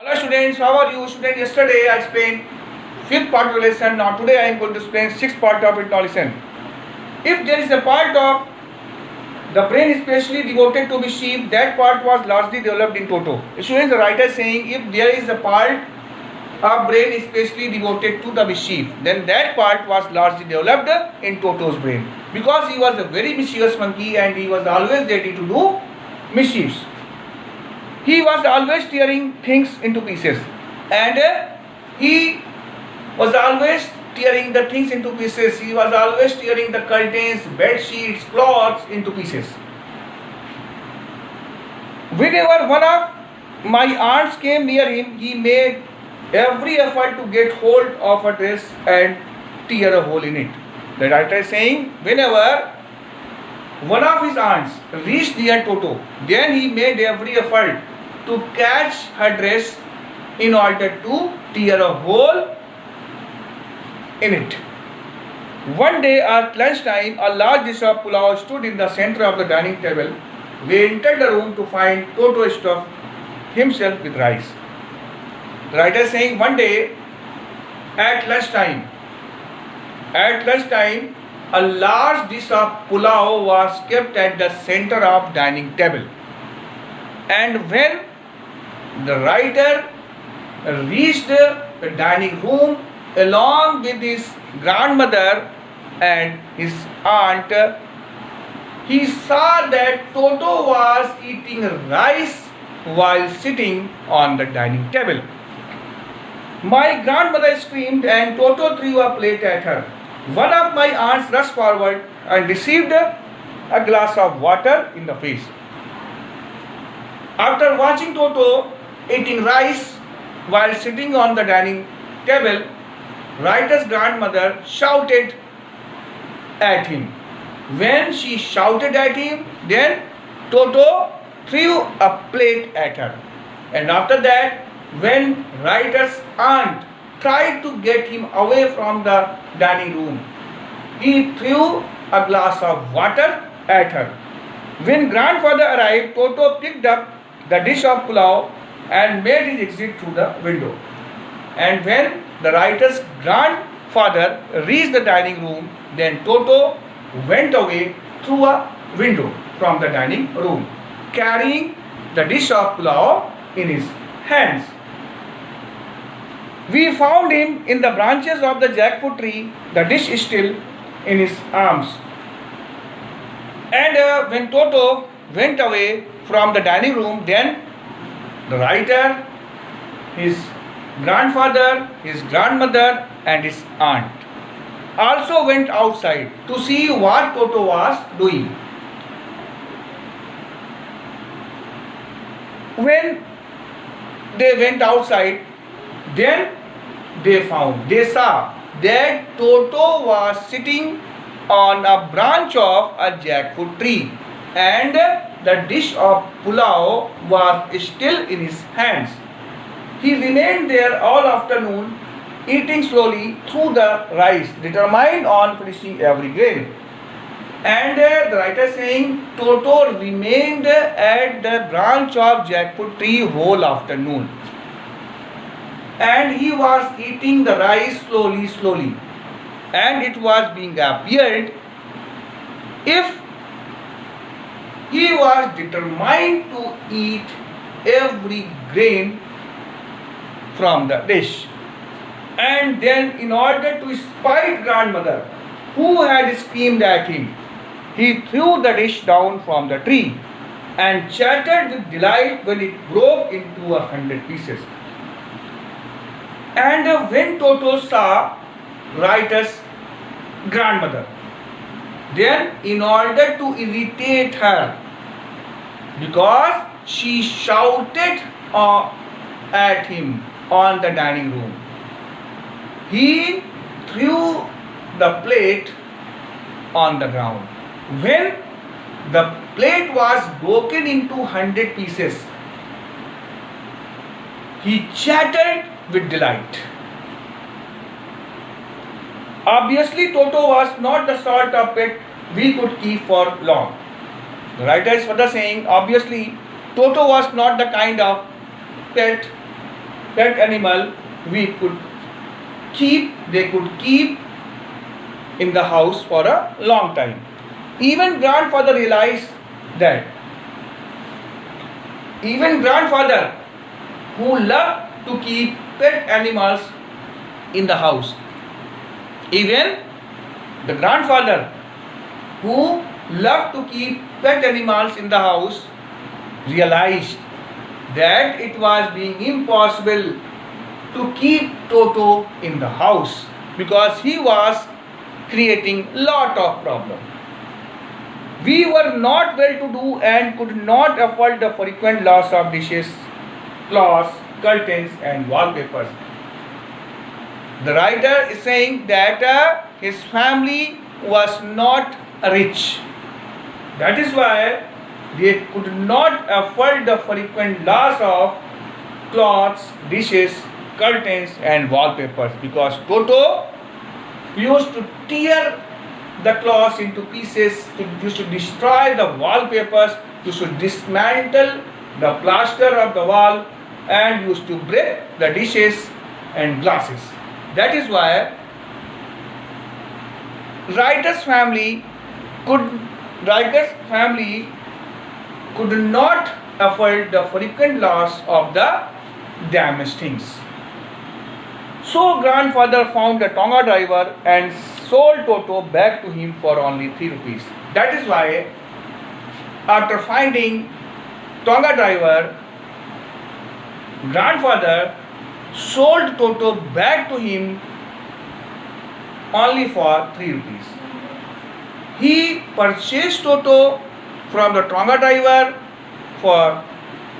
Hello students, how are you? Student, yesterday I explained fifth part of the lesson. Now today I am going to explain sixth part of it. Now listen. If there is a part of the brain especially devoted to mischief, that part was largely developed in Toto. Students, the writer is saying if there is a part of brain especially devoted to the mischief, then that part was largely developed in Toto's brain. Because he was a very mischievous monkey and he was always ready to do mischiefs. He was always tearing things into pieces, and he was always tearing the things into pieces. He was always tearing the curtains, bed sheets, cloths into pieces. Whenever one of my aunts came near him, he made every effort to get hold of a dress and tear a hole in it. The writer is saying whenever one of his aunts reached near Toto, then he made every effort to catch her dress in order to tear a hole in it. One day at lunchtime, a large dish of pulao stood in the center of the dining table. We entered the room to find Toto stuffed himself with rice. The writer is saying one day at lunchtime, a large dish of pulao was kept at the center of dining table. And when the writer reached the dining room along with his grandmother and his aunt, he saw that Toto was eating rice while sitting on the dining table. My grandmother screamed and Toto threw a plate at her. One of my aunts rushed forward and received a glass of water in the face. After watching Toto eating rice while sitting on the dining table, writer's grandmother shouted at him. When she shouted at him, then Toto threw a plate at her. And after that, when writer's aunt tried to get him away from the dining room, he threw a glass of water at her. When grandfather arrived, Toto picked up the dish of pulao and made his exit through the window. And when the writer's grandfather reached the dining room, then Toto went away through a window from the dining room, carrying the dish of pulao in his hands. We found him in the branches of the jackfruit tree, the dish is still in his arms. And when Toto went away from the dining room, then the writer, his grandfather, his grandmother and his aunt also went outside to see what Toto was doing. When they went outside, then they saw that Toto was sitting on a branch of a jackfruit tree and the dish of pulao was still in his hands. He remained there all afternoon, eating slowly through the rice, determined on finishing every grain. And the writer saying Toto remained at the branch of jackfruit tree whole afternoon. And he was eating the rice slowly. And it was being appeared if he was determined to eat every grain from the dish. And then in order to spite grandmother, who had screamed at him, he threw the dish down from the tree and chattered with delight when it broke into 100 pieces. And when Toto saw writer's grandmother, then in order to irritate her, because she shouted at him on the dining room, he threw the plate on the ground. When the plate was broken into 100 pieces, he chattered with delight. Obviously, Toto was not the sort of pet we could keep for long. The writer is further saying, obviously, Toto was not the kind of pet pet animal they could keep in the house for a long time. Even grandfather realized that. Even grandfather who loved to keep pet animals in the house. Even the grandfather who loved to keep pet animals in the house realized that it was being impossible to keep Toto in the house because he was creating lot of problem. We were not well to do and could not afford the frequent loss of dishes, cloths, curtains and wallpapers. The writer is saying that his family was not rich. That is why they could not afford the frequent loss of cloths, dishes, curtains and wallpapers because Toto used to tear the cloths into pieces, used to destroy the wallpapers, used to dismantle the plaster of the wall and used to break the dishes and glasses. That is why writer's family could not afford the frequent loss of the damaged things. So grandfather found a Tonga driver and sold Toto back to him for only 3 rupees. That is why after finding Tonga driver, grandfather sold Toto back to him only for 3 rupees. He purchased Toto from the Tonga driver for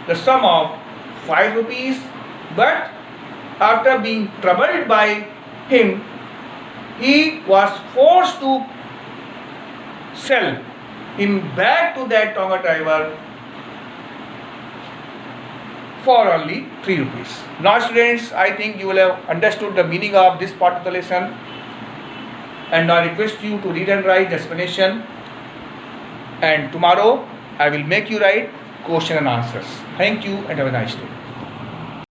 the sum of 5 rupees, but after being troubled by him, he was forced to sell him back to that Tonga driver for only 3 rupees. Now students, I think you will have understood the meaning of this part of the lesson, and I request you to read and write the explanation, and tomorrow I will make you write question and answers. Thank you and have a nice day.